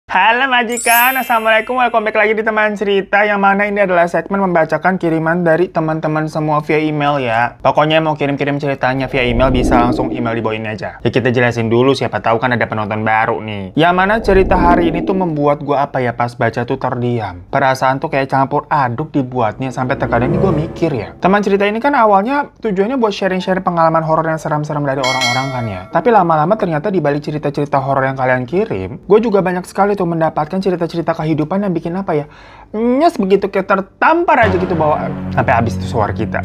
Halo majikan, Assalamualaikum, welcome back lagi di teman cerita. Yang mana ini adalah segmen membacakan kiriman dari teman-teman semua via email ya. Pokoknya mau kirim-kirim ceritanya via email bisa langsung email di bawah ini aja. Ya kita jelasin dulu, siapa tahu kan ada penonton baru nih. Yang mana cerita hari ini tuh membuat gue pas baca tuh terdiam. Perasaan tuh kayak campur aduk dibuatnya sampai terkadang ini gue mikir ya. Teman cerita ini kan awalnya tujuannya buat sharing-sharing pengalaman horor yang seram-seram dari orang-orang kan ya. Tapi lama-lama ternyata di balik cerita-cerita horor yang kalian kirim, gue juga banyak sekali tuh mendapatkan cerita-cerita kehidupan yang bikin nyes begitu kayak tertampar aja gitu bawaan sampai habis tuh suara kita.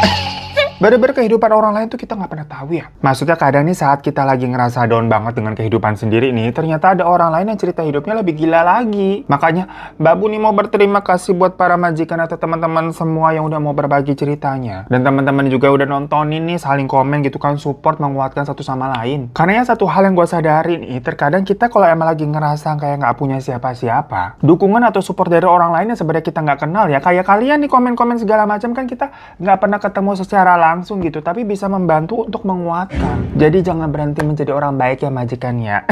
Bener-bener kehidupan orang lain tuh kita nggak pernah tahu ya. Maksudnya kadang nih saat kita lagi ngerasa down banget dengan kehidupan sendiri nih, ternyata ada orang lain yang cerita hidupnya lebih gila lagi. Makanya Mbak Bu nih mau berterima kasih buat para majikan atau teman-teman semua yang udah mau berbagi ceritanya. Dan teman-teman juga udah nontonin nih, saling komen gitu kan, support, menguatkan satu sama lain. Karena ya satu hal yang gue sadari nih, terkadang kita kalau emang lagi ngerasa kayak nggak punya siapa-siapa, dukungan atau support dari orang lain yang sebenarnya kita nggak kenal ya, kayak kalian nih komen-komen segala macam kan kita nggak pernah ketemu secara langsung gitu, tapi bisa membantu untuk menguatkan. Jadi jangan berhenti menjadi orang baik ya majikannya.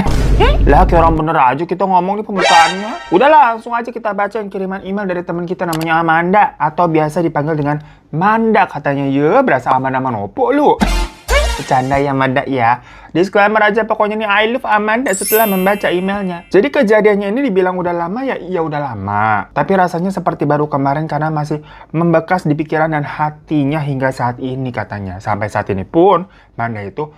Lah kayak orang bener aja kita ngomong nih pembukaannya. Udah langsung aja kita baca yang kiriman email dari teman kita namanya Amanda, atau biasa dipanggil dengan Manda katanya. Ya berasa Amanda Manopo lu. Bercanda ya Manda ya. Disclaimer aja pokoknya nih, I love Amanda setelah membaca emailnya. Jadi kejadiannya ini dibilang udah lama ya, iya udah lama. Tapi rasanya seperti baru kemarin karena masih membekas di pikiran dan hatinya hingga saat ini katanya. Sampai saat ini pun Amanda itu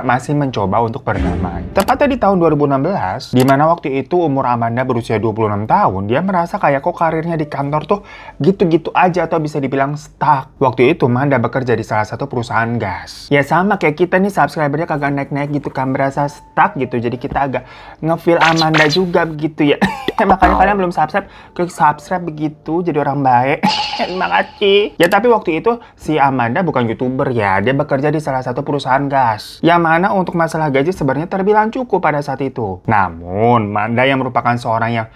masih mencoba untuk berdamai. Tepatnya di tahun 2016, di mana waktu itu umur Amanda berusia 26 tahun, dia merasa kayak kok karirnya di kantor tuh gitu-gitu aja atau bisa dibilang stuck. Waktu itu Amanda bekerja di salah satu perusahaan gas. Ya sama kayak kita nih, subscribernya kagak naik-naik gitu kan, berasa stuck gitu. Jadi kita agak nge-feel Amanda juga begitu ya. Makanya kalian belum subscribe, klik subscribe begitu jadi orang baik. Terima kasih. Ya tapi waktu itu si Amanda bukan YouTuber ya, dia bekerja di salah satu perusahaan gas. Yang mana untuk masalah gaji sebenarnya terbilang cukup pada saat itu. Namun Amanda yang merupakan seorang yang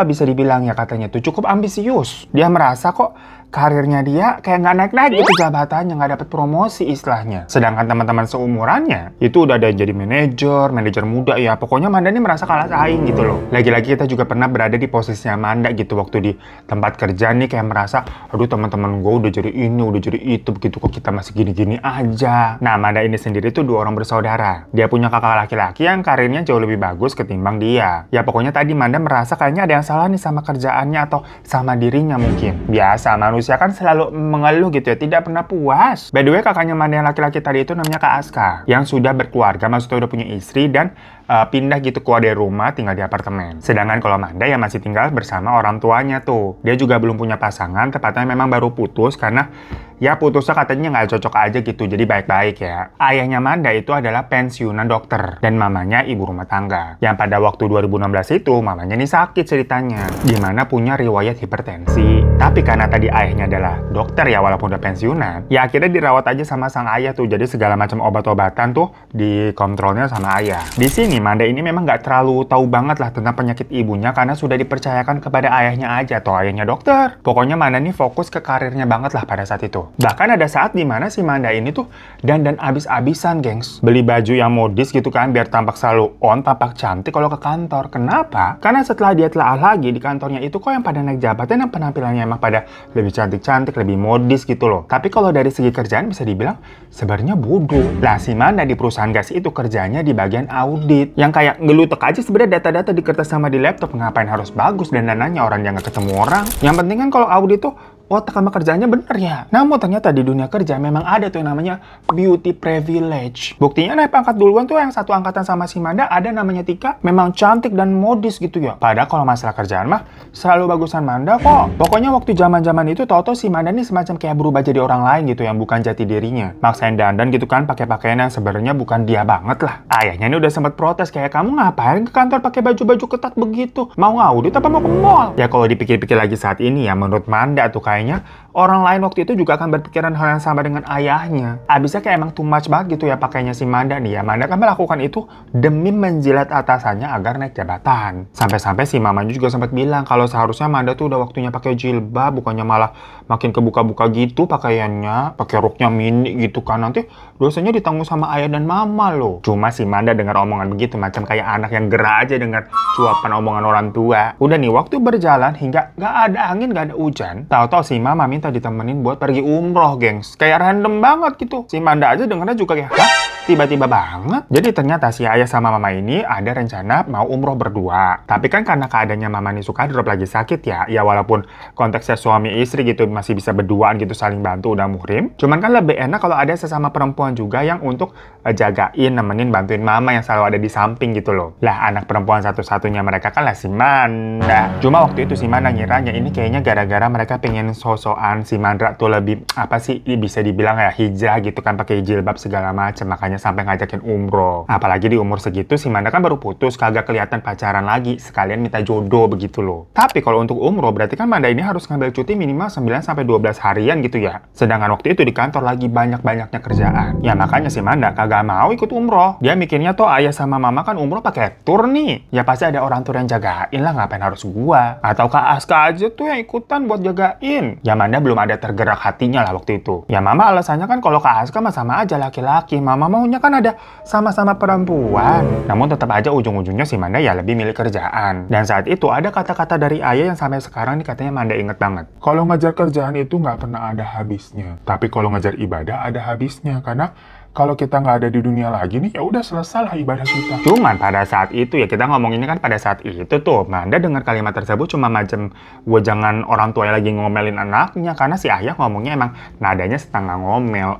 bisa dibilang ya katanya tuh cukup ambisius. Dia merasa kok karirnya dia kayak nggak naik-naik gitu jabatannya, nggak dapet promosi istilahnya. Sedangkan teman-teman seumurannya itu udah ada yang jadi manajer muda ya. Pokoknya Amanda ini merasa kalah saing gitu loh. Lagi-lagi kita juga pernah berada di posisinya Amanda gitu waktu di tempat kerja nih, kayak merasa aduh teman-teman gue udah jadi ini, udah jadi itu begitu, kok kita masih gini-gini aja. Nah Amanda ini sendiri tuh 2 orang bersaudara. Dia punya kakak laki-laki yang karirnya jauh lebih bagus ketimbang dia. Ya pokoknya tadi Amanda merasa kayaknya ada yang salah nih sama kerjaannya atau sama dirinya mungkin. Biasa manusia kan selalu mengeluh gitu ya, tidak pernah puas. By the way, kakaknya Amanda yang laki-laki tadi itu namanya Kak Aska, yang sudah berkeluarga, maksudnya udah punya istri dan pindah gitu keluar dari rumah, tinggal di apartemen. Sedangkan kalau Amanda ya masih tinggal bersama orang tuanya tuh. Dia juga belum punya pasangan, tepatnya memang baru putus karena ya putusnya katanya nggak cocok aja gitu, jadi baik-baik ya. Ayahnya Amanda itu adalah pensiunan dokter dan mamanya ibu rumah tangga. Yang pada waktu 2016 itu mamanya nih sakit ceritanya, dimana punya riwayat hipertensi. Tapi karena tadi ayahnya adalah dokter ya walaupun udah pensiunan, ya akhirnya dirawat aja sama sang ayah tuh. Jadi segala macam obat-obatan tuh dikontrolnya sama ayah. Di sini Amanda ini memang nggak terlalu tahu banget lah tentang penyakit ibunya karena sudah dipercayakan kepada ayahnya aja atau ayahnya dokter. Pokoknya Amanda ini fokus ke karirnya banget lah pada saat itu. Bahkan ada saat dimana si Amanda ini tuh dandan abis-abisan gengs. Beli baju yang modis gitu kan biar tampak selalu on, tampak cantik kalau ke kantor. Kenapa? Karena setelah dia telah lagi di kantornya itu kok yang pada naik jabatan yang penampilannya emang pada lebih cantik-cantik, lebih modis gitu loh. Tapi kalau dari segi kerjaan bisa dibilang sebenarnya bodoh. Lah si Amanda di perusahaan gas itu kerjanya di bagian audit. Yang kayak ngelutek aja sebenarnya data-data di kertas sama di laptop. Ngapain harus bagus dan dananya, orang dia nggak ketemu orang. Yang penting kan kalau audit tuh otak sama kerjanya bener ya. Namun ternyata di dunia kerja memang ada tuh yang namanya beauty privilege. Buktinya naik pangkat duluan tuh yang satu angkatan sama si Amanda ada namanya Tika. Memang cantik dan modis gitu ya. Padahal kalau masalah kerjaan mah selalu bagusan Amanda kok. Pokoknya waktu zaman-zaman itu tau-tau si Amanda nih semacam kayak berubah jadi orang lain gitu yang bukan jati dirinya. Maksain dandan gitu kan, pakai pakaian yang sebenarnya bukan dia banget lah. Ayahnya ini udah sempat protes kayak, kamu ngapain ke kantor pakai baju-baju ketat begitu? Mau ngaudit apa mau ke mall? Ya kalau dipikir-pikir lagi saat ini ya menurut Amanda tuh kayaknya orang lain waktu itu juga akan berpikiran hal yang sama dengan ayahnya. Abisnya kayak emang too much banget gitu ya pakainya si Manda nih ya. Manda kan melakukan itu demi menjilat atasannya agar naik jabatan. Sampai-sampai si mamanya juga sempat bilang kalau seharusnya Manda tuh udah waktunya pakai jilbab, bukannya malah makin kebuka-buka gitu pakaiannya, pakai roknya mini gitu kan. Nanti dosanya ditanggung sama ayah dan mama loh. Cuma si Manda dengar omongan begitu macam kayak anak yang gerah aja dengar cuapan omongan orang tua. Udah nih waktu berjalan hingga gak ada angin, gak ada hujan. Tahu-tahu si mama minta ditemenin buat pergi umroh, gengs. Kayak random banget gitu. Si Manda aja dengarnya juga kayak, hah? Tiba-tiba banget. Jadi ternyata si ayah sama mama ini ada rencana mau umroh berdua. Tapi kan karena keadaannya mama ini suka drop lagi sakit ya. Ya walaupun konteksnya suami istri gitu masih bisa berduaan gitu saling bantu udah muhrim. Cuman kan lebih enak kalau ada sesama perempuan juga yang untuk jagain, nemenin, bantuin mama yang selalu ada di samping gitu loh. Lah anak perempuan satu-satunya mereka kan lah si Manda. Cuma waktu itu si Manda ngiranya ini kayaknya gara-gara mereka pengen sosokan si Mandra tuh lebih apa sih bisa dibilang ya hijrah gitu kan pakai jilbab segala macam. Makanya sampai ngajakin umroh. Apalagi di umur segitu si Manda kan baru putus, kagak kelihatan pacaran lagi, sekalian minta jodoh begitu loh. Tapi kalau untuk umroh berarti kan Manda ini harus ngambil cuti minimal 9-12 harian gitu ya. Sedangkan waktu itu di kantor lagi banyak-banyaknya kerjaan. Ya makanya si Manda kagak mau ikut umroh. Dia mikirnya tuh ayah sama mama kan umroh pakai tour nih. Ya pasti ada orang tour yang jagain lah, ngapain harus gua. Atau Kak Aska aja tuh yang ikutan buat jagain. Ya Manda belum ada tergerak hatinya lah waktu itu. Ya mama alasannya kan kalau Kak Aska mah sama aja laki-laki. Mama maunya kan ada sama-sama perempuan. Namun tetap aja ujung-ujungnya si Manda ya lebih milih kerjaan. Dan saat itu ada kata-kata dari ayah yang sampai sekarang nih katanya Manda inget banget. Kalau ngajar kerjaan itu nggak pernah ada habisnya. Tapi kalau ngajar ibadah ada habisnya. Karena kalau kita nggak ada di dunia lagi nih, ya udah selesai lah ibadah kita. Cuman pada saat itu ya kita ngomonginnya kan pada saat itu tuh Manda dengar kalimat tersebut cuma macam jangan orang tua lagi ngomelin anaknya karena si ayah ngomongnya emang nadanya setengah ngomel.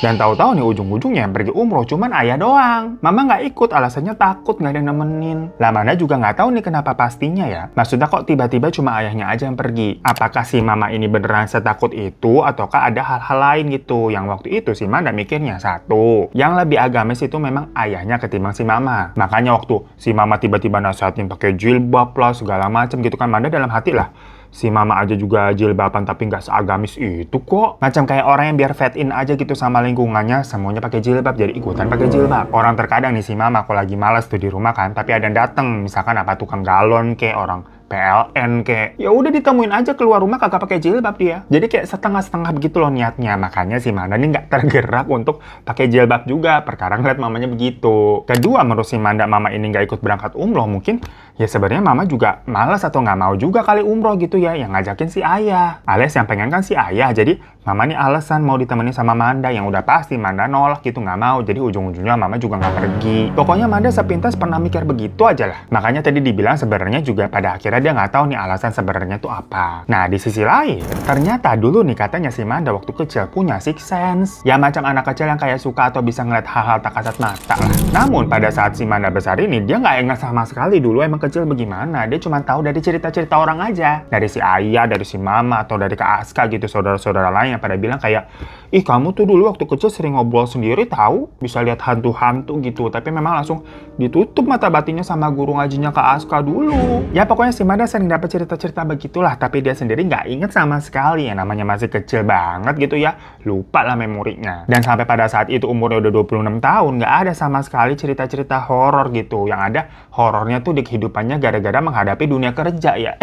Dan tahu-tahu nih ujung-ujungnya yang pergi umroh cuman ayah doang. Mama nggak ikut, alasannya takut nggak ada yang nemenin. Lah Manda juga nggak tahu nih kenapa pastinya ya. Maksudnya kok tiba-tiba cuma ayahnya aja yang pergi. Apakah si mama ini beneran setakut itu ataukah ada hal-hal lain gitu. Yang waktu itu si Manda mikirnya satu, yang lebih agamis itu memang ayahnya ketimbang si mama. Makanya waktu si mama tiba-tiba nasihatin pakai jilbab lah segala macam gitu kan, Manda dalam hati lah, si mama aja juga jilbaban tapi nggak seagamis itu kok. Macam kayak orang yang biar fit in aja gitu sama lingkungannya, semuanya pakai jilbab jadi ikutan pakai jilbab. Orang terkadang nih si mama kalau lagi malas tuh di rumah kan, tapi ada yang dateng, misalkan apa tukang galon kayak orang PLN kayak, ya udah ditemuin aja keluar rumah kagak pakai jilbab dia. Jadi kayak setengah-setengah begitu loh niatnya. Makanya si Manda ini nggak tergerak untuk pakai jilbab juga. Perkara ngeliat mamanya begitu. Kedua, menurut si Manda mama ini nggak ikut berangkat umroh mungkin ya sebenarnya mama juga malas atau nggak mau juga kali umroh gitu ya. Yang ngajakin si ayah. Alias yang pengen kan si ayah. Jadi mama ini alasan mau ditemenin sama Manda yang udah pasti Manda nolak gitu nggak mau. Jadi ujung-ujungnya mama juga nggak pergi. Pokoknya Manda sepintas pernah mikir begitu aja lah. Makanya tadi dibilang sebenarnya juga pada akhirnya dia nggak tahu nih alasan sebenarnya tuh apa. Nah di sisi lain, ternyata dulu nih katanya si Manda waktu kecil punya sixth sense. Ya macam anak kecil yang kayak suka atau bisa ngeliat hal-hal tak kasat mata lah. Namun pada saat si Manda besar ini, dia nggak ingat sama sekali dulu emang kecil bagaimana. Dia cuma tahu dari cerita-cerita orang aja. Dari si ayah, dari si mama, atau dari Kak Aska gitu, saudara-saudara lain yang pada bilang kayak, ih kamu tuh dulu waktu kecil sering ngobrol sendiri tahu, bisa lihat hantu-hantu gitu. Tapi memang langsung ditutup mata batinnya sama guru ngajinya Kak Aska dulu. Ya pokoknya si Manda sering dapat cerita-cerita begitulah, tapi dia sendiri nggak inget sama sekali. Yang namanya masih kecil banget gitu ya, lupa lah memorinya. Dan sampai pada saat itu umurnya udah 26 tahun, nggak ada sama sekali cerita-cerita horor gitu. Yang ada horornya tuh di kehidupannya gara-gara menghadapi dunia kerja ya.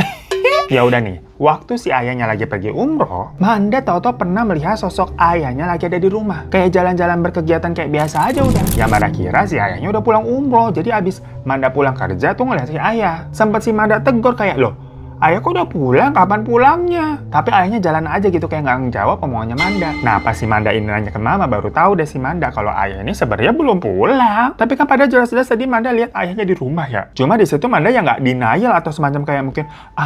Ya udah nih, waktu si ayahnya lagi pergi umroh, Manda tahu-tahu pernah melihat sosok ayahnya lagi ada di rumah. Kayak jalan-jalan berkegiatan kayak biasa aja udah. Ya Manda kira si ayahnya udah pulang umroh, jadi abis Manda pulang kerja tuh ngeliat si ayah. Sempat si Manda tegur kayak, loh, ayah kok udah pulang? Kapan pulangnya? Tapi ayahnya jalan aja gitu kayak nggak ngejawab omongannya Manda. Nah pas si Manda ini nanya ke mama baru tahu deh si Manda kalau ayah ini sebenarnya belum pulang. Tapi kan pada jelas-jelas tadi Manda lihat ayahnya di rumah ya. Cuma di situ Manda ya nggak denial atau semacam kayak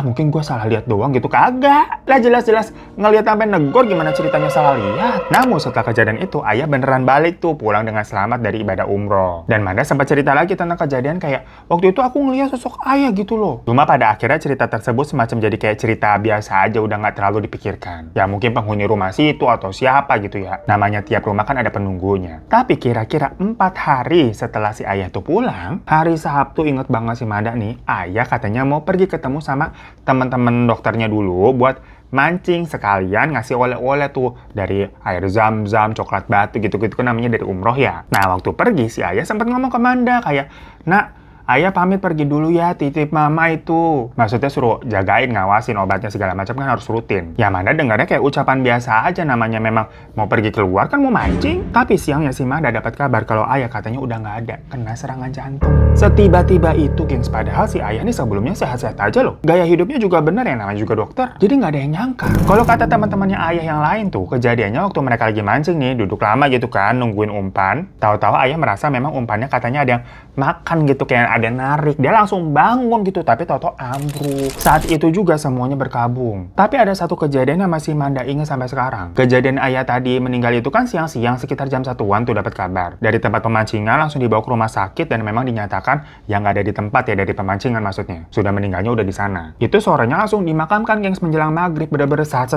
mungkin gue salah lihat doang gitu. Kagak. Lah jelas-jelas ngelihat sampai negor gimana ceritanya salah lihat. Namun setelah kejadian itu ayah beneran balik tuh pulang dengan selamat dari ibadah umroh. Dan Manda sempat cerita lagi tentang kejadian kayak waktu itu aku ngelihat sosok ayah gitu loh. Cuma pada akhirnya cerita tersebut semacam jadi kayak cerita biasa aja, udah nggak terlalu dipikirkan. Ya mungkin penghuni rumah situ atau siapa gitu ya. Namanya tiap rumah kan ada penunggunya. Tapi kira-kira 4 hari setelah si ayah tuh pulang, hari Sabtu inget banget si Manda nih, ayah katanya mau pergi ketemu sama teman-teman dokternya dulu buat mancing sekalian ngasih oleh-oleh tuh dari air zam-zam, coklat batu gitu-gitu kan namanya dari umroh ya. Nah waktu pergi si ayah sempat ngomong ke Manda kayak, "Nak, ayah pamit pergi dulu ya, titip mama itu." Maksudnya suruh jagain, ngawasin obatnya segala macam kan harus rutin. Ya Manda dengarnya kayak ucapan biasa aja, namanya memang mau pergi keluar kan mau mancing. Tapi siangnya si Manda dapat kabar kalau ayah katanya udah nggak ada, kena serangan jantung. Setiba-tiba itu gengs, padahal si ayah nih sebelumnya sehat-sehat aja loh. Gaya hidupnya juga bener ya, namanya juga dokter. Jadi nggak ada yang nyangka. Kalau kata teman-temannya ayah yang lain tuh, kejadiannya waktu mereka lagi mancing nih, duduk lama gitu kan, nungguin umpan. Tahu-tahu ayah merasa memang umpannya katanya ada yang makan gitu, kayak ada narik. Dia langsung bangun gitu, tapi tahu-tahu ambruk. Saat itu juga semuanya berkabung. Tapi ada satu kejadian yang masih Manda ingat sampai sekarang. Kejadian ayah tadi meninggal itu kan siang-siang sekitar jam 1-an tuh dapat kabar. Dari tempat pemancingan langsung dibawa ke rumah sakit dan memang dinyatakan yang nggak ada di tempat ya, dari pemancingan maksudnya. Sudah meninggalnya udah di sana. Itu sorenya langsung dimakamkan gengs menjelang maghrib, bener-bener saat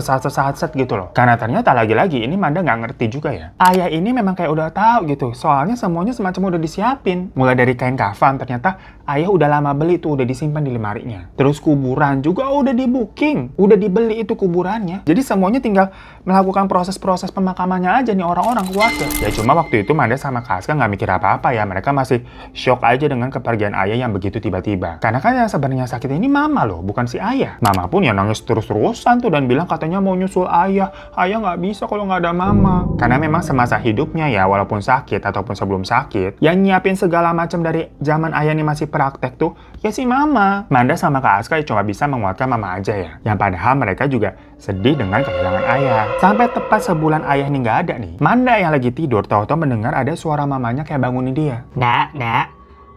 gitu loh. Karena ternyata lagi-lagi ini Manda nggak ngerti juga ya. Ayah ini memang kayak udah tahu gitu, soalnya semuanya semacam udah disiapin. Mulai dari kain kafan, ternyata ayah udah lama beli tuh, udah disimpan di lemarinya. Terus kuburan juga udah di booking, udah dibeli itu kuburannya. Jadi semuanya tinggal melakukan proses-proses pemakamannya aja nih orang-orang keluarga. Ya cuma waktu itu Manda sama Kaska nggak mikir apa-apa ya, mereka masih shock aja dengan kepergian ayah yang begitu tiba-tiba. Karena kan yang sebenarnya sakit ini mama loh, bukan si ayah. Mama pun ya nangis terus-terusan tuh dan bilang katanya mau nyusul ayah. Ayah nggak bisa kalau nggak ada mama. Karena memang semasa hidupnya ya, walaupun sakit ataupun sebelum sakit, yang nyiapin segala macam dari zaman ayah ini masih praktek tuh, ya si mama. Manda sama Kak Aska cuma bisa menguatkan mama aja ya. Yang padahal mereka juga sedih dengan kehilangan ayah. Sampai tepat sebulan ayah ini nggak ada nih. Manda yang lagi tidur tahu-tahu mendengar ada suara mamanya kayak bangunin dia. Dak,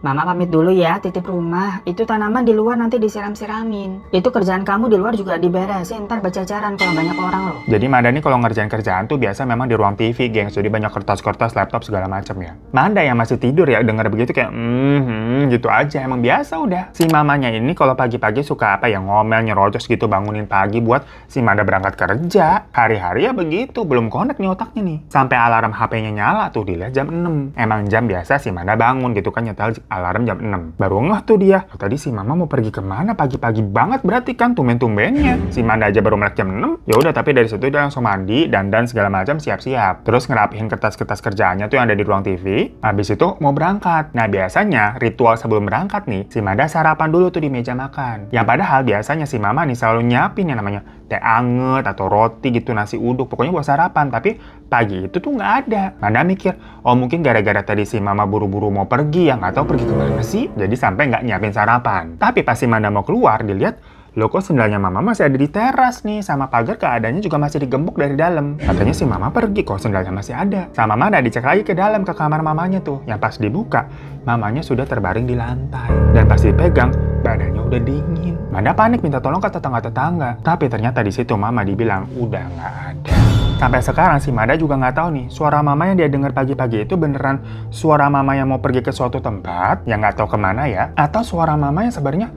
Mama pamit dulu ya, titip rumah. Itu tanaman di luar nanti disiram-siramin. Itu kerjaan kamu di luar juga diberesin, ntar berceceran kalau banyak orang loh. Jadi Manda nih kalau ngerjain kerjaan tuh biasa memang di ruang TV, gengs. Jadi banyak kertas-kertas, laptop segala macam ya. Manda yang masih tidur ya, denger begitu kayak gitu aja, emang biasa udah. Si mamanya ini kalau pagi-pagi suka apa ya, ngomel, nyerocos gitu, bangunin pagi buat si Manda berangkat kerja. Hari-hari ya begitu, belum connect nih otaknya nih. Sampai alarm HP-nya nyala tuh, dilihat jam 6. Emang jam biasa si Manda bangun gitu kan, nyetel alarm jam 6. Baru ngeh tuh dia. Tadi si mama mau pergi kemana pagi-pagi banget, berarti kan tumben-tumbennya. Si Manda aja baru melek jam 6. Ya udah, tapi dari situ dia langsung mandi, dandan segala macam, siap-siap. Terus ngerapihin kertas-kertas kerjaannya tuh yang ada di ruang TV. Habis itu mau berangkat. Nah biasanya ritual sebelum berangkat nih, si Manda sarapan dulu tuh di meja makan. Yang padahal biasanya si mama nih selalu nyiapin yang namanya teh anget atau roti gitu, nasi uduk, pokoknya buat sarapan. Tapi pagi itu tuh nggak ada. Manda mikir, oh mungkin gara-gara tadi si mama buru-buru mau pergi, ya nggak tahu pergi kemana sih, jadi sampai nggak nyiapin sarapan. Tapi pas si Manda mau keluar, dilihat, loh kok sendalnya mama masih ada di teras nih, sama pagar keadaannya juga masih digembok dari dalam. Katanya si mama pergi, kok sendalnya masih ada. Sama Manda dicek lagi ke dalam, ke kamar mamanya tuh. Yang pas dibuka, mamanya sudah terbaring di lantai. Dan pas dipegang, badannya udah dingin. Manda panik minta tolong ke tetangga-tetangga. Tapi ternyata di situ mama dibilang udah nggak ada. Sampai sekarang si Manda juga nggak tahu nih, suara mama yang dia dengar pagi-pagi itu beneran suara mama yang mau pergi ke suatu tempat yang nggak tahu kemana ya, atau suara mama yang sebenarnya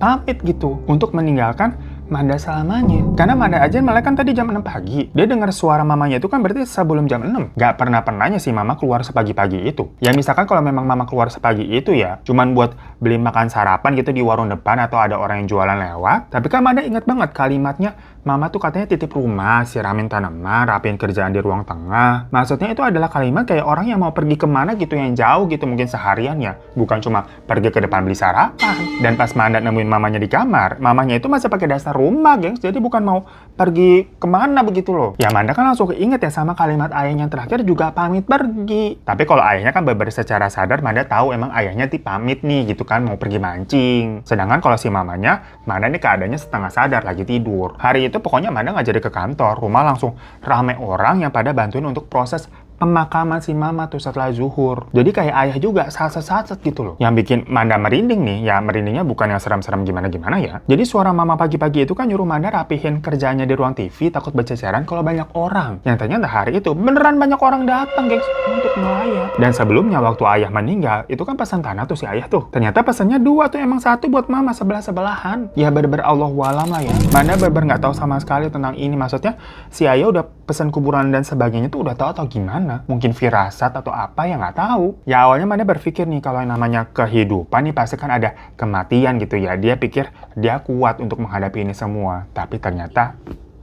pamit gitu untuk meninggalkan Manda selamanya. Karena Manda aja malah kan tadi jam 6 pagi. Dia dengar suara mamanya itu kan berarti sebelum jam 6. Gak pernah-pernahnya si mama keluar sepagi-pagi itu. Ya misalkan kalau memang mama keluar sepagi itu ya cuman buat beli makan sarapan gitu di warung depan atau ada orang yang jualan lewat. Tapi kan Manda ingat banget kalimatnya, mama tuh katanya titip rumah, siramin tanaman, rapiin kerjaan di ruang tengah. Maksudnya itu adalah kalimat kayak orang yang mau pergi kemana gitu yang jauh gitu, mungkin seharian ya. Bukan cuma pergi ke depan beli sarapan. Dan pas Manda nemuin mamanya di kamar, mamanya itu masih pakai dasar rumah, gengs. Jadi bukan mau pergi kemana begitu loh. Ya Manda kan langsung keinget ya sama kalimat ayahnya yang terakhir juga pamit pergi. Tapi kalau ayahnya kan beber secara sadar, Manda tahu emang ayahnya pamit nih gitu kan, mau pergi mancing. Sedangkan kalau si mamanya, Manda nih keadaannya setengah sadar lagi tidur. Hari itu pokoknya Manda nggak jadi ke kantor, rumah langsung rame orang yang pada bantuin untuk proses pemakaman si mama tuh setelah zuhur. Jadi kayak ayah juga saset-saset gitu loh. Yang bikin Manda merinding nih, ya merindingnya bukan yang serem-serem gimana-gimana ya. Jadi suara mama pagi-pagi itu kan nyuruh Manda rapihin kerjaannya di ruang TV, takut berceceran kalau banyak orang. Yang ternyata hari itu beneran banyak orang datang, gengs, untuk melayat. Dan sebelumnya waktu ayah meninggal, itu kan pesan tanah tuh si ayah tuh. Ternyata pesannya 2 tuh, emang 1 buat mama sebelah-sebelahan. Ya bener-bener Allahualam lah ya. Manda bener-bener nggak tahu sama sekali tentang ini. Maksudnya si ayah udah pesan kuburan dan sebagainya tuh udah tahu atau gimana. Mungkin firasat atau apa ya nggak tahu. Ya awalnya Manda berpikir nih kalau yang namanya kehidupan nih pasti kan ada kematian gitu ya. Dia pikir dia kuat untuk menghadapi ini semua. Tapi ternyata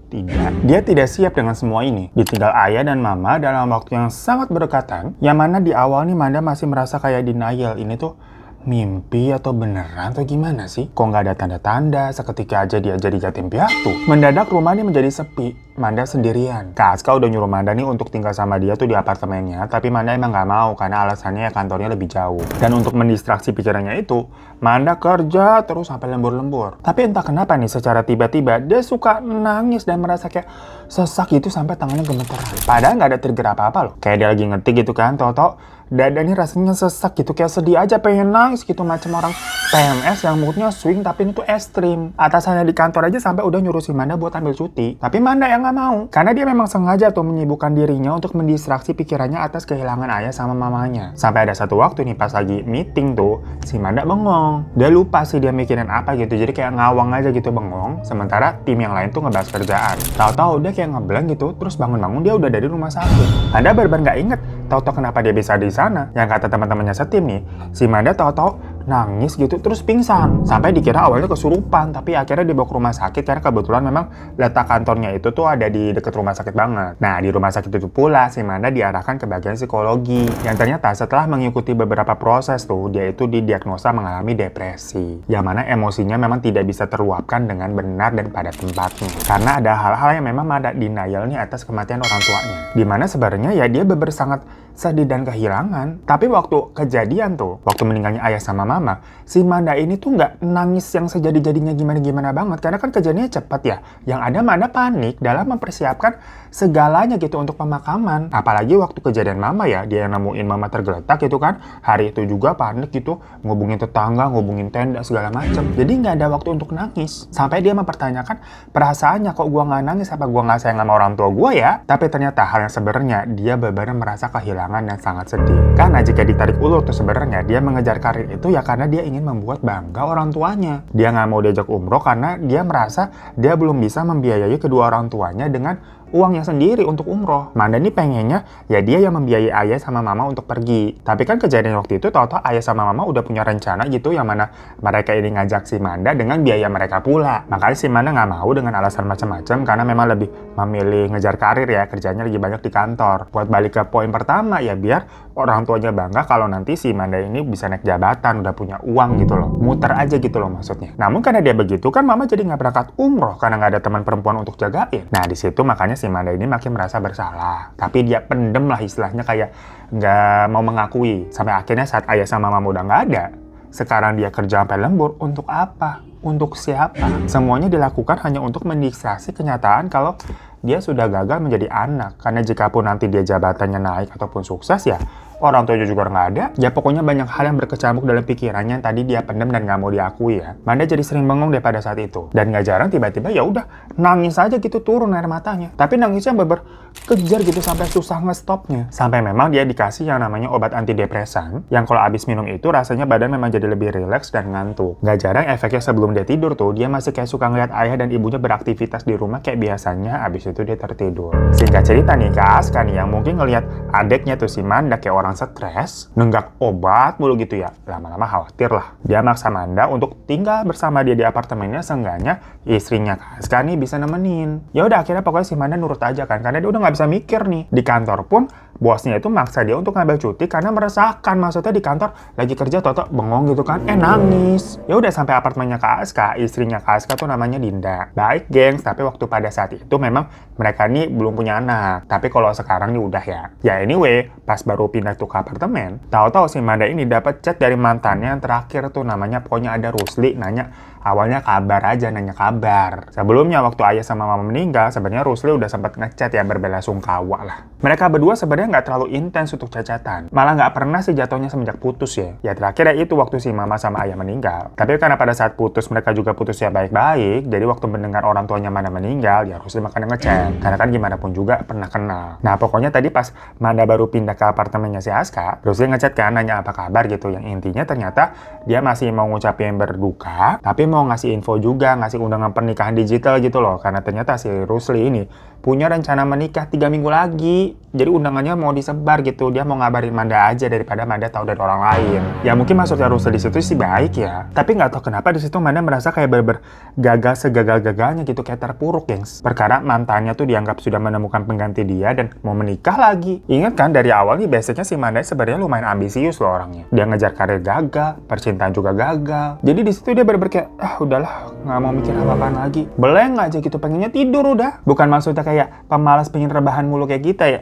Tidak, dia tidak siap dengan semua ini. Ditinggal ayah dan mama dalam waktu yang sangat berdekatan, yang mana di awal nih Manda masih merasa kayak denial. Ini tuh mimpi atau beneran atau gimana sih? Kok nggak ada tanda-tanda, seketika aja dia jadi yatim piatu. Mendadak rumah ini menjadi sepi. Manda sendirian. Kak Aska udah nyuruh Manda nih untuk tinggal sama dia tuh di apartemennya, tapi Manda emang nggak mau karena alasannya ya kantornya lebih jauh. Dan untuk mendistraksi pikirannya itu, Manda kerja terus sampai lembur-lembur. Tapi entah kenapa nih secara tiba-tiba dia suka nangis dan merasa kayak sesak gitu sampai tangannya gemeteran. Padahal nggak ada trigger apa-apa loh. Kayak dia lagi ngetik gitu kan, tau-tau dada ini rasanya sesak gitu, kayak sedih aja pengen nangis gitu, macam orang PMS yang moodnya swing tapi ini tuh ekstrim. Atasannya di kantor aja sampai udah nyuruh si Manda buat ambil cuti, tapi Manda yang nggak mau karena dia memang sengaja tuh menyibukkan dirinya untuk mendistraksi pikirannya atas kehilangan ayah sama mamanya. Sampai ada satu waktu nih pas lagi meeting tuh si Manda bengong, dia lupa sih dia mikirin apa gitu, jadi kayak ngawang aja gitu bengong, sementara tim yang lain tuh ngebahas kerjaan. Tahu-tahu dia kayak ngeblank gitu, terus bangun-bangun dia udah dari rumah sakit. Anda benar-benar nggak inget tahu-tahu kenapa dia bisa di sana. Yang kata teman-temannya setim nih, si Manda tahu-tahu nangis gitu terus pingsan. Sampai dikira awalnya kesurupan, tapi akhirnya dibawa ke rumah sakit karena kebetulan memang letak kantornya itu tuh ada di deket rumah sakit banget. Nah, di rumah sakit itu pula si Manda diarahkan ke bagian psikologi. Yang ternyata setelah mengikuti beberapa proses tuh, dia itu didiagnosa mengalami depresi. Yang mana emosinya memang tidak bisa terluapkan dengan benar dan pada tempatnya. Karena ada hal-hal yang memang Manda denial nih atas kematian orang tuanya. Dimana sebenarnya ya dia bener sangat sedih dan kehilangan. Tapi waktu kejadian tuh, waktu meninggalnya ayah sama mama, si Manda ini tuh nggak nangis yang sejadi-jadinya gimana-gimana banget. Karena kan kejadiannya cepat ya. Yang ada Manda panik dalam mempersiapkan segalanya gitu untuk pemakaman. Apalagi waktu kejadian mama ya, dia yang nemuin mama tergeletak gitu kan. Hari itu juga panik gitu, ngubungin tetangga, ngubungin tenda, segala macem. Jadi nggak ada waktu untuk nangis. Sampai dia mempertanyakan perasaannya, kok gua nggak nangis, apa gua nggak sayang sama orang tua gua ya? Tapi ternyata hal yang sebenarnya dia benar-benar merasa kehilangan dan sangat sedih. Karena jika ditarik ulur tuh sebenarnya dia mengejar karir itu ya karena dia ingin membuat bangga orang tuanya. Dia nggak mau diajak umroh karena dia merasa dia belum bisa membiayai kedua orang tuanya dengan uangnya sendiri untuk umroh. Manda nih pengennya ya dia yang membiayai ayah sama mama untuk pergi. Tapi kan kejadian waktu itu tahu-tahu ayah sama mama udah punya rencana gitu yang mana mereka ini ngajak si Manda dengan biaya mereka pula. Makanya si Manda nggak mau dengan alasan macam-macam karena memang lebih memilih ngejar karir ya, kerjanya lagi banyak di kantor. Buat balik ke poin pertama ya biar orang tuanya bangga kalau nanti si Manda ini bisa naik jabatan, udah punya uang gitu loh. Muter aja gitu loh maksudnya. Namun karena dia begitu kan mama jadi nggak berangkat umroh karena nggak ada teman perempuan untuk jagain. Nah di situ makanya si Manda ini makin merasa bersalah. Tapi dia pendem lah istilahnya, kayak nggak mau mengakui. Sampai akhirnya saat ayah sama mama udah nggak ada, sekarang dia kerja sampai lembur. Untuk apa? Untuk siapa? Semuanya dilakukan hanya untuk mendistraksi kenyataan kalau dia sudah gagal menjadi anak. Karena jikapun nanti dia jabatannya naik ataupun sukses ya, orang tuanya juga nggak ada. Ya pokoknya banyak hal yang berkecamuk dalam pikirannya yang tadi dia pendem dan nggak mau diakui ya. Manda jadi sering bengong deh pada saat itu. Dan nggak jarang tiba-tiba ya udah nangis aja gitu, turun air matanya. Tapi nangisnya beber kejar gitu sampai susah ngestopnya. Sampai memang dia dikasih yang namanya obat antidepresan. Yang kalau abis minum itu rasanya badan memang jadi lebih rileks dan ngantuk. Nggak jarang efeknya sebelum dia tidur tuh, dia masih kayak suka ngeliat ayah dan ibunya beraktivitas di rumah kayak biasanya, abis itu dia tertidur. Singkat cerita nih, Kak Aska nih yang mungkin ngeliat adeknya tuh si Manda kayak orang stres, nenggak obat mulu gitu ya, lama-lama khawatir lah. Dia maksa Manda untuk tinggal bersama dia di apartemennya, seenggaknya istrinya Kak Aska nih bisa nemenin. Ya udah akhirnya pokoknya si Manda nurut aja kan, karena dia udah nggak bisa mikir nih. Di kantor pun bosnya itu maksa dia untuk ngambil cuti karena meresahkan. Maksudnya di kantor lagi kerja toto bengong gitu kan, nangis. Ya udah sampai apartemennya Kak Aska, istrinya Kak Aska tuh namanya Dinda. Baik gengs, tapi waktu pada saat itu memang mereka nih belum punya anak. Tapi kalau sekarang nih udah ya. Ya anyway, pas baru pindah tuh ke apartemen, tahu-tahu si Manda ini dapat chat dari mantannya yang terakhir tuh, namanya pokoknya ada Rusli, nanya awalnya kabar aja, nanya kabar. Sebelumnya waktu ayah sama mama meninggal, sebenarnya Rusli udah sempat ngechat ya berbelasungkawa lah. Mereka berdua sebenarnya nggak terlalu intens untuk cacatan. Malah nggak pernah sih jatuhnya semenjak putus ya. Ya terakhir ya itu waktu si mama sama ayah meninggal. Tapi karena pada saat putus mereka juga putus ya baik-baik, jadi waktu mendengar orang tuanya Manda meninggal, ya Rusli makanya ngechat. Karena kan gimana pun juga pernah kenal. Nah pokoknya tadi pas Manda baru pindah ke apartemennya si Aska, Rusli ngechat kan nanya apa kabar gitu. Yang intinya ternyata dia masih mau ngucapin berduka, tapi mau ngasih info juga, ngasih undangan pernikahan digital gitu loh. Karena ternyata si Rusli ini punya rencana menikah 3 minggu lagi. Jadi undangannya mau disebar gitu. Dia mau ngabarin Manda aja daripada Manda tahu dari orang lain. Ya mungkin maksudnya Russell di situ sih baik ya. Tapi nggak tahu kenapa di situ Manda merasa kayak gagal segagal-gagalnya gitu, kayak terpuruk, gengs. Perkara mantannya tuh dianggap sudah menemukan pengganti dia dan mau menikah lagi. Ingat kan dari awal nih basicnya si Manda sebenarnya lumayan ambisius loh orangnya. Dia ngejar karir gagal, percintaan juga gagal. Jadi di situ dia bener-bener kayak udahlah, nggak mau mikir apa-apaan lagi. Beleng aja gitu, pengennya tidur udah. Bukan maksudnya kayak pemalas pengen rebahan mulu kayak kita ya.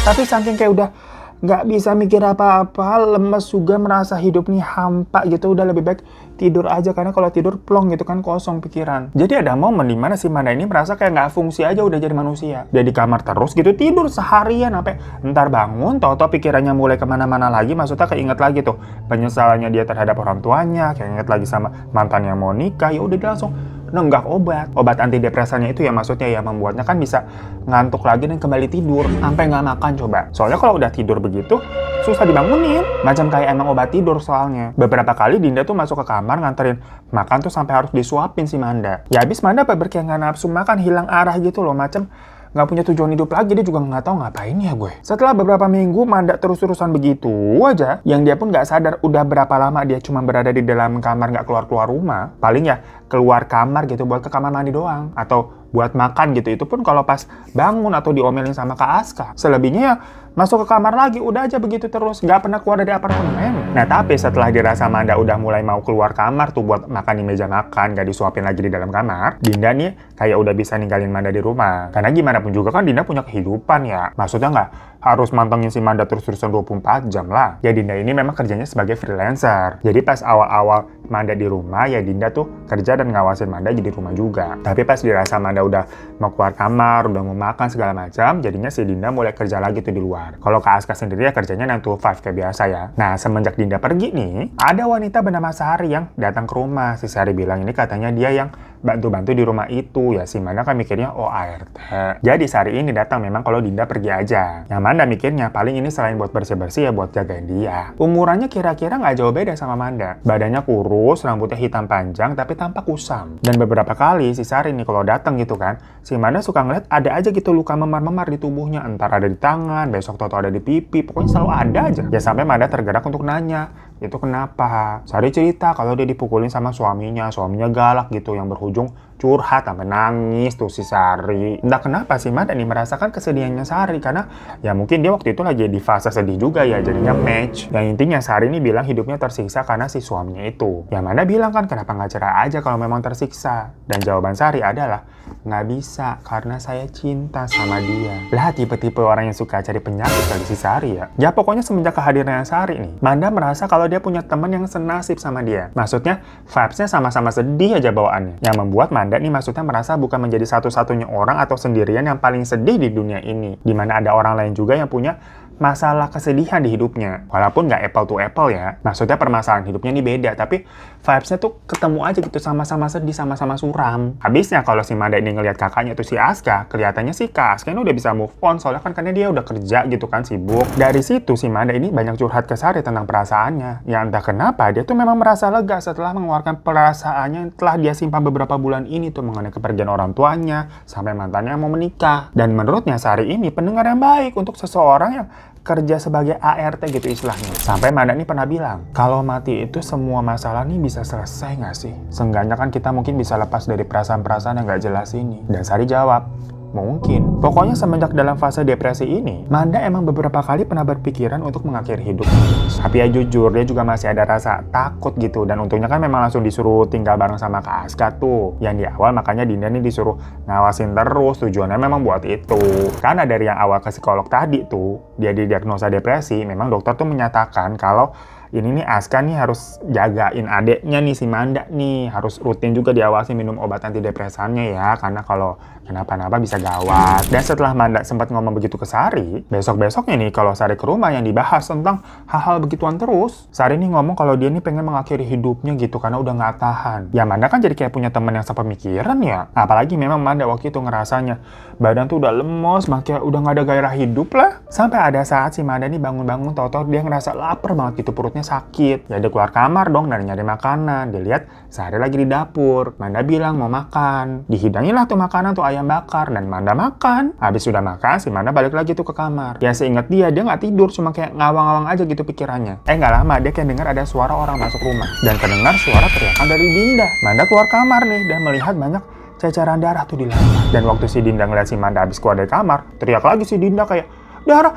Tapi saking kayak udah nggak bisa mikir apa-apa, lemes juga, merasa hidup nih hampa gitu, udah lebih baik tidur aja, karena kalau tidur plong gitu kan, kosong pikiran. Jadi ada momen dimana si Manda ini merasa kayak nggak fungsi aja udah jadi manusia. Dia di kamar terus gitu, tidur seharian sampai ntar bangun, tau-tau pikirannya mulai kemana-mana lagi, maksudnya keinget lagi tuh penyesalannya dia terhadap orang tuanya, keinget lagi sama mantan yang mau nikah, ya udah dia langsung nenggak obat antidepresannya itu ya, maksudnya ya membuatnya kan bisa ngantuk lagi dan kembali tidur sampai nggak makan coba. Soalnya kalau udah tidur begitu susah dibangunin, macam kayak emang obat tidur soalnya. Beberapa kali Dinda tuh masuk ke kamar nganterin makan tuh sampai harus disuapin si Manda. Ya habis Manda kayak nggak nafsu makan, hilang arah gitu loh, macam nggak punya tujuan hidup lagi, dia juga nggak tahu ngapain ya gue. Setelah beberapa minggu Manda terus-terusan begitu aja, yang dia pun nggak sadar udah berapa lama dia cuma berada di dalam kamar, nggak keluar-keluar rumah. Paling ya keluar kamar gitu buat ke kamar mandi doang, atau buat makan gitu. Itu pun kalau pas bangun atau diomelin sama Kak Aska. Selebihnya ya masuk ke kamar lagi, udah aja begitu terus, nggak pernah keluar dari apartemen. Nah tapi setelah dirasa Manda udah mulai mau keluar kamar tuh buat makan di meja makan, nggak disuapin lagi di dalam kamar, Dinda nih kayak udah bisa ninggalin Manda di rumah. Karena gimana pun juga kan Dinda punya kehidupan ya, maksudnya nggak harus mantengin si Manda terus-terusan 24 jam lah. Ya Dinda ini memang kerjanya sebagai freelancer. Jadi pas awal-awal Manda di rumah, ya Dinda tuh kerja dan ngawasin Manda jadi rumah juga. Tapi pas dirasa Manda udah mau keluar kamar, udah mau makan segala macam, jadinya si Dinda mulai kerja lagi tuh di luar. Kalau Kak Aska sendiri ya kerjanya 9 to 5 kayak biasa ya. Nah semenjak Dinda pergi nih, ada wanita bernama Sari yang datang ke rumah. Si Sari bilang ini katanya dia yang bantu-bantu di rumah itu. Ya si Manda kan mikirnya ART. Jadi Sari ini datang memang kalau Dinda pergi aja. Yang Manda mikirnya paling ini selain buat bersih-bersih ya buat jagain dia. Umurannya kira-kira nggak jauh beda sama Manda. Badannya kurus, rambutnya hitam panjang tapi tampak kusam. Dan beberapa kali si Sari nih kalau datang gitu kan, si Manda suka ngeliat ada aja gitu luka memar-memar di tubuhnya. Entar ada di tangan, besok toto ada di pipi, pokoknya selalu ada aja. Ya sampai Manda tergerak untuk nanya, itu kenapa? Sari cerita kalau dia dipukulin sama suaminya galak gitu yang berujung curhat sampai nangis tuh si Sari. Entah kenapa sih Manda nih merasakan kesedihannya Sari, karena ya mungkin dia waktu itu lagi di fase sedih juga ya, jadinya match. Yang intinya Sari ini bilang hidupnya tersiksa karena si suaminya itu. Ya Manda bilang kan kenapa nggak cerai aja kalau memang tersiksa? Dan jawaban Sari adalah nggak bisa karena saya cinta sama dia. Lah tipe-tipe orang yang suka cari penyakit kali si Sari ya. Ya pokoknya semenjak kehadiran Sari nih, Manda merasa kalau dia punya teman yang senasib sama dia. Maksudnya vibes-nya sama-sama sedih aja bawaannya. Yang membuat Manda nih maksudnya merasa bukan menjadi satu-satunya orang atau sendirian yang paling sedih di dunia ini. Dimana ada orang lain juga yang punya masalah kesedihan di hidupnya. Walaupun nggak apple to apple ya. Maksudnya permasalahan hidupnya ini beda, tapi vibes-nya tuh ketemu aja gitu, sama-sama sedih, sama-sama suram. Habisnya kalau si Manda ini ngelihat kakaknya tuh si Aska, kelihatannya sih Kak Aska ini udah bisa move on, soalnya kan karena dia udah kerja gitu kan, sibuk. Dari situ si Manda ini banyak curhat ke Sari tentang perasaannya. Ya entah kenapa dia tuh memang merasa lega setelah mengeluarkan perasaannya yang telah dia simpan beberapa bulan ini tuh mengenai kepergian orang tuanya, sampai mantannya yang mau menikah. Dan menurutnya Sari ini pendengar yang baik untuk seseorang yang kerja sebagai ART gitu istilahnya. Sampai Manda nih pernah bilang, kalau mati itu semua masalah nih bisa selesai nggak sih? Seenggaknya kan kita mungkin bisa lepas dari perasaan-perasaan yang nggak jelas ini. Dan Sari jawab, mungkin. Pokoknya semenjak dalam fase depresi ini, Manda emang beberapa kali pernah berpikiran untuk mengakhiri hidup. Tapi ya jujur, dia juga masih ada rasa takut gitu. Dan untungnya kan memang langsung disuruh tinggal bareng sama Kak Aska tuh. Yang di awal makanya Dinda nih disuruh ngawasin terus, tujuannya memang buat itu. Karena dari yang awal ke psikolog tadi tuh, dia didiagnosa depresi, memang dokter tuh menyatakan kalau ini nih Aska nih harus jagain adeknya nih si Manda nih, harus rutin juga diawasi minum obat antidepresannya ya, karena kalau kenapa-napa bisa gawat. Dan setelah Manda sempat ngomong begitu ke Sari, besok-besoknya nih kalau Sari ke rumah yang dibahas tentang hal-hal begituan terus. Sari nih ngomong kalau dia nih pengen mengakhiri hidupnya gitu karena udah nggak tahan. Ya Manda kan jadi kayak punya teman yang sepemikiran ya. Apalagi memang Manda waktu itu ngerasanya badan tuh udah lemos, makanya udah nggak ada gairah hidup lah. Sampai ada saat si Manda nih bangun-bangun, tau-tau dia ngerasa lapar banget gitu perutnya. perutnya sakit. Ya dia keluar kamar dong dan nyari makanan. Dia lihat Sari lagi di dapur. Manda bilang mau makan. Dihidangilah tuh makanan tuh ayam bakar dan Manda makan. Habis sudah makan, si Manda balik lagi tuh ke kamar. Ya seingat dia nggak tidur, cuma kayak ngawang-ngawang aja gitu pikirannya. Nggak lama dia kayak dengar ada suara orang masuk rumah. Dan kedengar suara teriakan dari Dinda. Manda keluar kamar nih dan melihat banyak ceceran darah tuh di lantai. Dan waktu si Dinda ngeliat si Manda habis keluar dari kamar, teriak lagi si Dinda kayak, darah,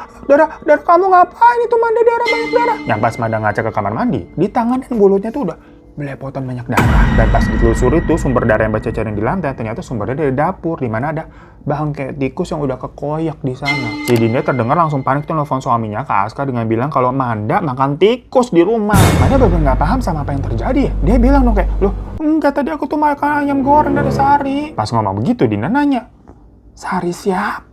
kamu ngapain itu Manda, darah, banyak darah. Yang pas Manda ngaca ke kamar mandi, di tangan dan mulutnya tuh udah belepotan banyak darah. Dan pas ditelusuri tuh sumber darah yang berceceran di lantai, ternyata sumbernya dari dapur, di mana ada bangkai tikus yang udah kekoyak di sana. Si Dinda terdengar langsung panik tuh nelfon suaminya ke Aska dengan bilang kalau Manda makan tikus di rumah. Manda bener-bener nggak paham sama apa yang terjadi ya. Dia bilang dong kayak, loh enggak, tadi aku tuh makan ayam goreng dari Sari. Pas ngomong begitu Dinda nanya, Sari siapa?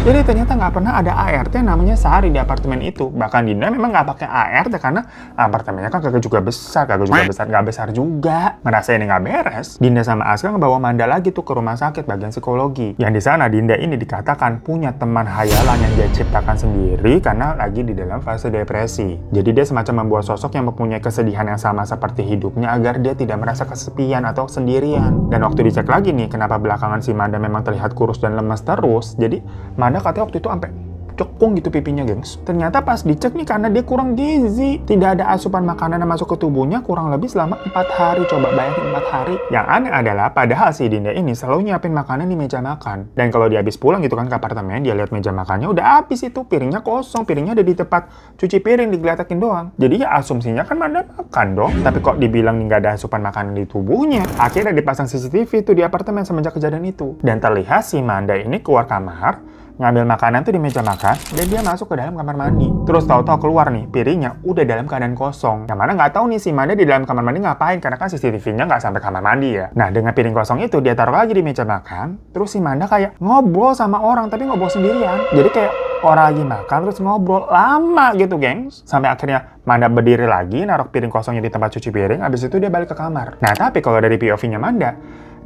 Jadi ternyata nggak pernah ada ART yang namanya Sari di apartemen itu. Bahkan Dinda memang nggak pakai ART karena apartemennya kan kagak juga besar, nggak besar juga. Merasa ini nggak beres, Dinda sama Aska ngebawa Manda lagi tuh ke rumah sakit bagian psikologi. Yang di sana Dinda ini dikatakan punya teman hayalan yang dia ciptakan sendiri karena lagi di dalam fase depresi. Jadi dia semacam membuat sosok yang mempunyai kesedihan yang sama seperti hidupnya agar dia tidak merasa kesepian atau sendirian. Dan waktu dicek lagi nih, kenapa belakangan si Manda memang terlihat kurus dan lemes terus. Jadi Manda katanya waktu itu sampai cekung gitu pipinya, gengs. Ternyata pas dicek nih karena dia kurang gizi. Tidak ada asupan makanan yang masuk ke tubuhnya kurang lebih selama 4 hari. Coba bayangin 4 hari. Yang aneh adalah padahal si Dinda ini selalu nyiapin makanan di meja makan. Dan kalau dia habis pulang gitu kan ke apartemen, dia lihat meja makannya udah habis itu. Piringnya kosong. Piringnya ada di tempat cuci piring, digeletakin doang. Jadi ya asumsinya kan Manda makan dong. Tapi kok dibilang nggak ada asupan makanan di tubuhnya. Akhirnya dipasang CCTV tuh di apartemen semenjak kejadian itu. Dan terlihat si Manda ini keluar kamar, ngambil makanan tuh di meja makan, dan dia masuk ke dalam kamar mandi. Terus tahu-tahu keluar nih, piringnya udah dalam keadaan kosong. Yang mana nggak tahu nih si Manda di dalam kamar mandi ngapain, karena kan CCTV-nya nggak sampai kamar mandi ya. Nah, dengan piring kosong itu, dia taruh lagi di meja makan, terus si Manda kayak ngobrol sama orang, tapi ngobrol sendirian. Jadi kayak orang lagi makan, terus ngobrol lama gitu, gengs. Sampai akhirnya Manda berdiri lagi, naruh piring kosongnya di tempat cuci piring, habis itu dia balik ke kamar. Nah, tapi kalau dari POV-nya Manda,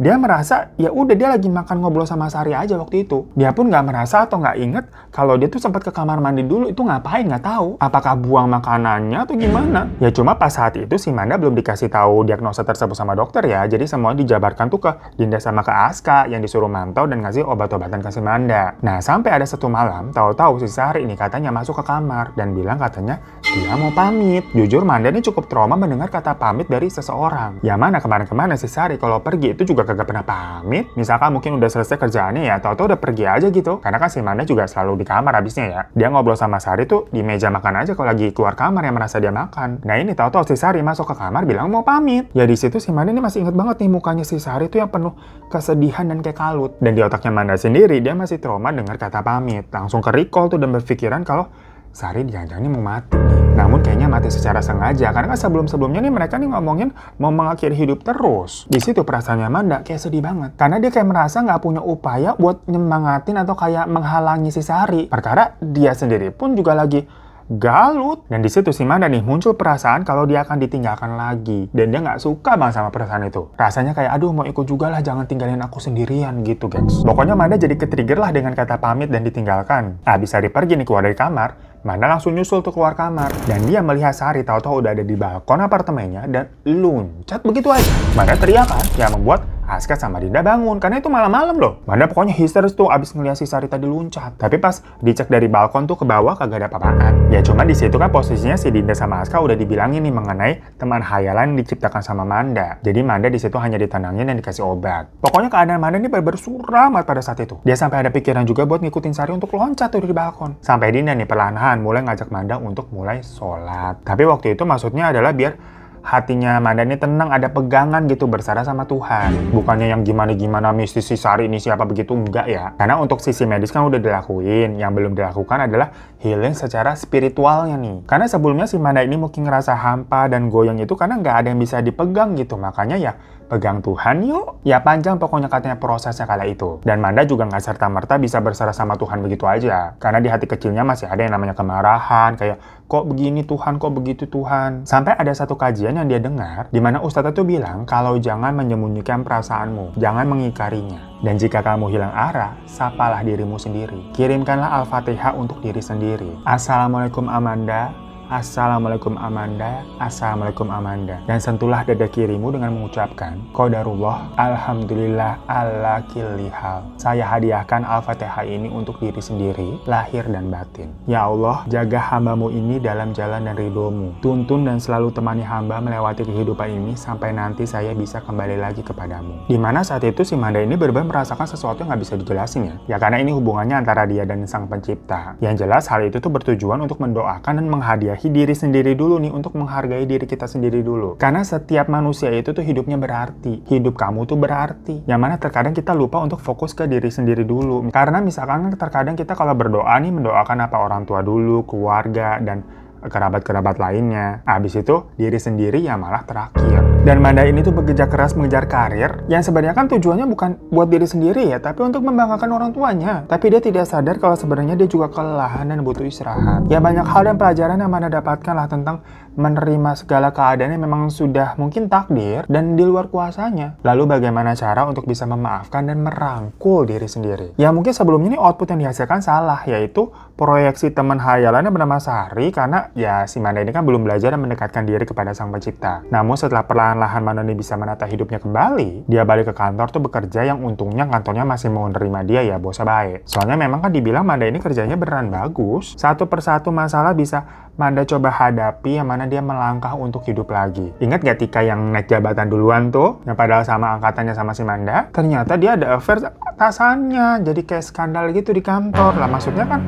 dia merasa ya udah dia lagi makan ngobrol sama Sari aja waktu itu. Dia pun nggak merasa atau nggak inget kalau dia tuh sempat ke kamar mandi dulu, itu ngapain nggak tahu. Apakah buang makanannya atau gimana? Ya cuma pas saat itu si Manda belum dikasih tahu diagnosa tersebut sama dokter ya. Jadi semua dijabarkan tuh ke Dinda sama ke Aska yang disuruh mantau dan ngasih obat-obatan ke si Manda. Nah sampai ada satu malam tahu-tahu si Sari ini katanya masuk ke kamar dan bilang katanya dia mau pamit. Jujur Manda ini cukup trauma mendengar kata pamit dari seseorang. Yang mana kemarin-kemarin si Sari kalau pergi itu juga kagak pernah pamit. Misalkan mungkin udah selesai kerjaannya ya, tahu-tahu udah pergi aja gitu. Karena kan si Manda juga selalu di kamar habisnya ya. Dia ngobrol sama Sari tuh di meja makan aja kalau lagi keluar kamar yang merasa dia makan. Nah ini tahu-tahu si Sari masuk ke kamar bilang mau pamit. Ya di situ si Manda ini masih inget banget nih mukanya si Sari tuh yang penuh kesedihan dan kayak kalut. Dan di otaknya Manda sendiri dia masih trauma dengar kata pamit. Langsung ke recall tuh dan berpikiran kalau Sari jangan-jangan ini mau mati nih. Namun kayaknya mati secara sengaja karena kan sebelum-sebelumnya nih mereka nih ngomongin mau mengakhiri hidup terus. Di situ perasaannya Manda kayak sedih banget karena dia kayak merasa nggak punya upaya buat nyemangatin atau kayak menghalangi si Sari. Perkara dia sendiri pun juga lagi galut. Dan di situ si Manda nih muncul perasaan kalau dia akan ditinggalkan lagi. Dan dia nggak suka banget sama perasaan itu. Rasanya kayak aduh mau ikut juga lah, jangan tinggalin aku sendirian gitu gengs. Pokoknya Manda jadi ketrigger lah dengan kata pamit dan ditinggalkan. Abis Sari pergi nih keluar dari kamar, Manda langsung nyusul tuh keluar kamar. Dan dia melihat Sari tahu-tahu udah ada di balkon apartemennya dan loncat begitu aja. Manda teriak kan yang membuat Aska sama Dinda bangun, karena itu malam-malam loh. Manda pokoknya histeris tuh abis ngeliat si Sari tadi loncat. Tapi pas dicek dari balkon tuh ke bawah kagak ada apa-apaan. Ya cuma di situ kan posisinya si Dinda sama Aska udah dibilangin nih mengenai teman hayalan yang diciptakan sama Manda. Jadi Manda di situ hanya ditenangin dan dikasih obat. Pokoknya keadaan Manda ini bener-bener suram banget pada saat itu. Dia sampai ada pikiran juga buat ngikutin Sari untuk loncat tuh dari balkon. Sampai Dinda nih perlahan mulai ngajak Manda untuk mulai sholat. Tapi waktu itu maksudnya adalah biar hatinya Manda ini tenang, ada pegangan gitu bersara sama Tuhan. Bukannya yang gimana-gimana mistis si Sari ini siapa begitu, enggak ya. Karena untuk sisi medis kan udah dilakuin. Yang belum dilakukan adalah healing secara spiritualnya nih. Karena sebelumnya si Manda ini mungkin ngerasa hampa dan goyang itu karena nggak ada yang bisa dipegang gitu. Makanya ya pegang Tuhan yuk. Ya panjang pokoknya katanya prosesnya kala itu. Dan Manda juga nggak serta-merta bisa bersara sama Tuhan begitu aja. Karena di hati kecilnya masih ada yang namanya kemarahan. Kayak kok begini Tuhan, kok begitu Tuhan. Sampai ada satu kajian yang dia dengar, di mana Ustadz itu bilang kalau jangan menyembunyikan perasaanmu, jangan mengingkarinya. Dan jika kamu hilang arah, sapalah dirimu sendiri. Kirimkanlah Al-Fatihah untuk diri sendiri. Assalamualaikum Amanda, Assalamualaikum Amanda, Assalamualaikum Amanda. Dan sentuhlah dada kirimu dengan mengucapkan, Qadarullah, Alhamdulillah, ala kulli hal. Saya hadiahkan Al-Fatihah ini untuk diri sendiri, lahir dan batin. Ya Allah, jaga hambamu ini dalam jalan dan ridhomu. Tuntun dan selalu temani hamba melewati kehidupan ini sampai nanti saya bisa kembali lagi kepadamu. Dimana saat itu si Manda ini benar-benar merasakan sesuatu yang nggak bisa dijelasin ya. Ya karena ini hubungannya antara dia dan sang pencipta. Yang jelas hal itu tuh bertujuan untuk mendoakan dan menghadiahi diri sendiri dulu nih, untuk menghargai diri kita sendiri dulu. Karena setiap manusia itu tuh hidupnya berarti. Hidup kamu tuh berarti. Yang mana terkadang kita lupa untuk fokus ke diri sendiri dulu. Karena misalkan terkadang kita kalau berdoa nih mendoakan apa orang tua dulu, keluarga, dan kerabat-kerabat lainnya. Habis itu diri sendiri ya malah terakhir. Dan Manda ini tuh bekerja keras mengejar karir yang sebenarnya kan tujuannya bukan buat diri sendiri ya, tapi untuk membanggakan orang tuanya. Tapi dia tidak sadar kalau sebenarnya dia juga kelelahan dan butuh istirahat. Ya banyak hal dan pelajaran yang Manda dapatkan lah tentang menerima segala keadaan yang memang sudah mungkin takdir dan di luar kuasanya. Lalu bagaimana cara untuk bisa memaafkan dan merangkul diri sendiri. Ya mungkin sebelumnya nih output yang dihasilkan salah, yaitu proyeksi teman hayalannya bernama Sari, karena ya si Manda ini kan belum belajar dan mendekatkan diri kepada sang pencipta. Namun setelah perlahan-lahan Manda ini bisa menata hidupnya kembali, dia balik ke kantor tuh bekerja yang untungnya kantornya masih mau nerima dia ya, bosnya baik. Soalnya memang kan dibilang Manda ini kerjanya beneran bagus. Satu persatu masalah bisa Manda coba hadapi, yang mana dia melangkah untuk hidup lagi. Ingat gak Tika yang naik jabatan duluan tuh, yang padahal sama angkatannya sama si Manda? Ternyata dia ada affair atasannya, jadi kayak skandal gitu di kantor. Lah maksudnya kan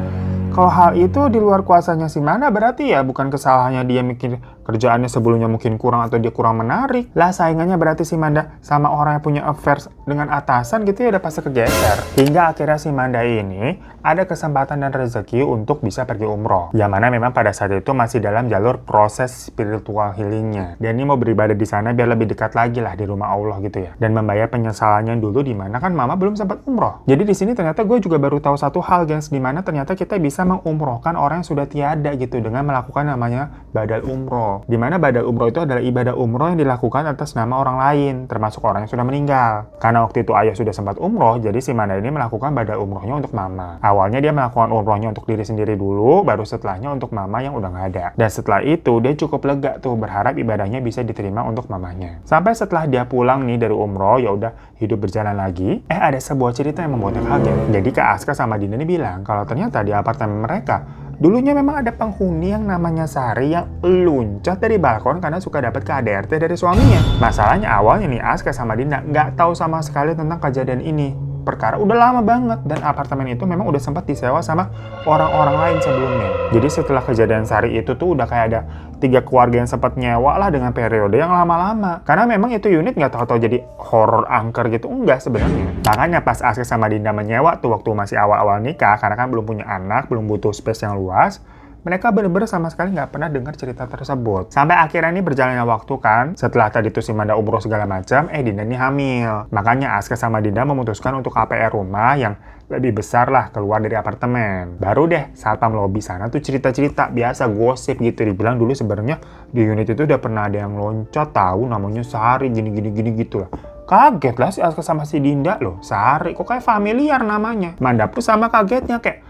kalau hal itu di luar kuasanya si Manda, berarti ya bukan kesalahannya dia mikir kerjaannya sebelumnya mungkin kurang atau dia kurang menarik. Lah saingannya berarti si Manda sama orang yang punya affair dengan atasan gitu ya udah pasti kegeser. Hingga akhirnya si Manda ini ada kesempatan dan rezeki untuk bisa pergi umroh. Yang mana memang pada saat itu masih dalam jalur proses spiritual healingnya. Dan ini mau beribadah di sana biar lebih dekat lagi lah di rumah Allah gitu ya. Dan membayar penyesalannya dulu di mana kan mama belum sempat umroh. Jadi di sini ternyata gue juga baru tahu satu hal guys, di mana ternyata kita bisa mengumrohkan orang yang sudah tiada gitu dengan melakukan namanya badal umroh. Di mana badal umroh itu adalah ibadah umroh yang dilakukan atas nama orang lain, termasuk orang yang sudah meninggal. Karena waktu itu ayah sudah sempat umroh, jadi si Manda ini melakukan badal umrohnya untuk mama. Awalnya dia melakukan umrohnya untuk diri sendiri dulu, baru setelahnya untuk mama yang udah nggak ada. Dan setelah itu dia cukup lega tuh, berharap ibadahnya bisa diterima untuk mamanya. Sampai setelah dia pulang nih dari umroh, ya udah hidup berjalan lagi. Ada sebuah cerita yang membuatnya kaget. Jadi Kak Aska sama Dinda ini bilang kalau ternyata di apartemen mereka dulunya memang ada penghuni yang namanya Sari yang loncat dari balkon karena suka dapat KDRT dari suaminya. Masalahnya awalnya nih Aska sama Dinda nggak tahu sama sekali tentang kejadian ini. Perkara udah lama banget dan apartemen itu memang udah sempat disewa sama orang-orang lain sebelumnya. Jadi setelah kejadian Sari itu tuh udah kayak ada 3 keluarga yang sempat nyewa lah dengan periode yang lama-lama. Karena memang itu unit nggak tahu-tahu jadi horror angker gitu, enggak sebenarnya. Makanya pas Aska sama Dinda menyewa tuh waktu masih awal-awal nikah, karena kan belum punya anak, belum butuh space yang luas, mereka bener-bener sama sekali nggak pernah dengar cerita tersebut. Sampai akhirnya ini berjalannya waktu kan, setelah tadi tuh si Manda umroh segala macam, Dinda ini hamil. Makanya Aska sama Dinda memutuskan untuk KPR rumah yang lebih besar lah keluar dari apartemen. Baru deh satpam lobi sana tuh cerita-cerita biasa gosip gitu, dibilang dulu sebenarnya di unit itu udah pernah ada yang loncat tahu namanya Sari gini gitu lah. Kaget lah si Aska sama si Dinda loh, Sari kok kayak familiar namanya. Manda pun sama kagetnya kayak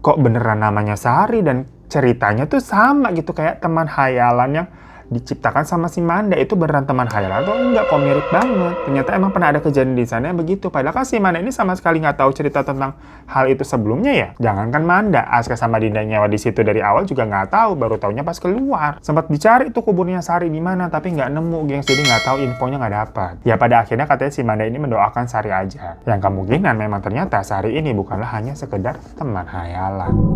kok beneran namanya Sari dan ceritanya tuh sama gitu kayak teman hayalan yang diciptakan sama si Manda. Itu beneran teman hayalan atau enggak, kok mirip banget. Ternyata emang pernah ada kejadian di sana yang begitu. Padahal kan si Manda ini sama sekali nggak tahu cerita tentang hal itu sebelumnya ya. Jangankan Manda, Aska sama Dinda nyewa di situ dari awal juga nggak tahu, baru taunya pas keluar. Sempat dicari tuh kuburnya Sari di mana, tapi nggak nemu, gengs. Jadi nggak tahu, infonya nggak dapat. Ya pada akhirnya katanya si Manda ini mendoakan Sari aja. Yang kemungkinan memang ternyata Sari ini bukanlah hanya sekedar teman hayalan.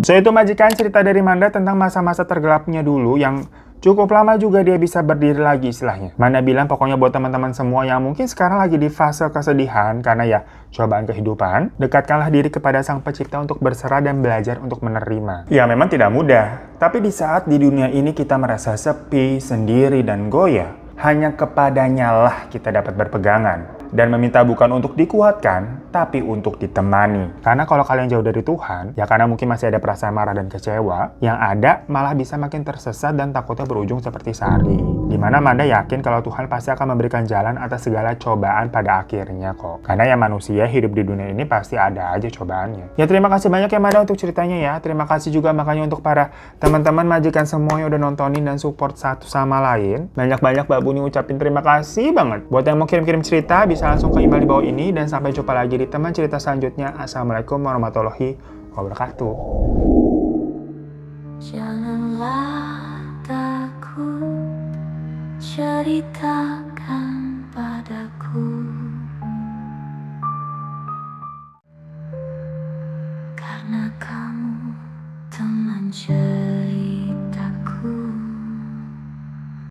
So itu majikan cerita dari Manda tentang masa-masa tergelapnya dulu yang cukup lama juga dia bisa berdiri lagi istilahnya. Manda bilang pokoknya buat teman-teman semua yang mungkin sekarang lagi di fase kesedihan karena ya cobaan kehidupan, dekatkanlah diri kepada Sang Pencipta untuk berserah dan belajar untuk menerima. Ya memang tidak mudah, tapi di saat di dunia ini kita merasa sepi, sendiri, dan goyah, hanya kepadanya lah kita dapat berpegangan. dan meminta bukan untuk dikuatkan, tapi untuk ditemani. Karena kalau kalian jauh dari Tuhan, ya karena mungkin masih ada perasaan marah dan kecewa, yang ada malah bisa makin tersesat dan takutnya berujung seperti Sari. Dimana Manda yakin kalau Tuhan pasti akan memberikan jalan atas segala cobaan pada akhirnya kok. Karena ya manusia hidup di dunia ini pasti ada aja cobaannya. Ya terima kasih banyak ya Manda untuk ceritanya ya. Terima kasih juga makanya untuk para teman-teman majikan semua yang udah nontonin dan support satu sama lain. Banyak-banyak Mbak Buni ucapin terima kasih banget. Buat yang mau kirim-kirim cerita bisa langsung ke email di bawah ini. Dan sampai jumpa lagi di teman cerita selanjutnya. Assalamualaikum warahmatullahi wabarakatuh. Janganlah takut, ceritakan padaku, karena kamu teman cerita.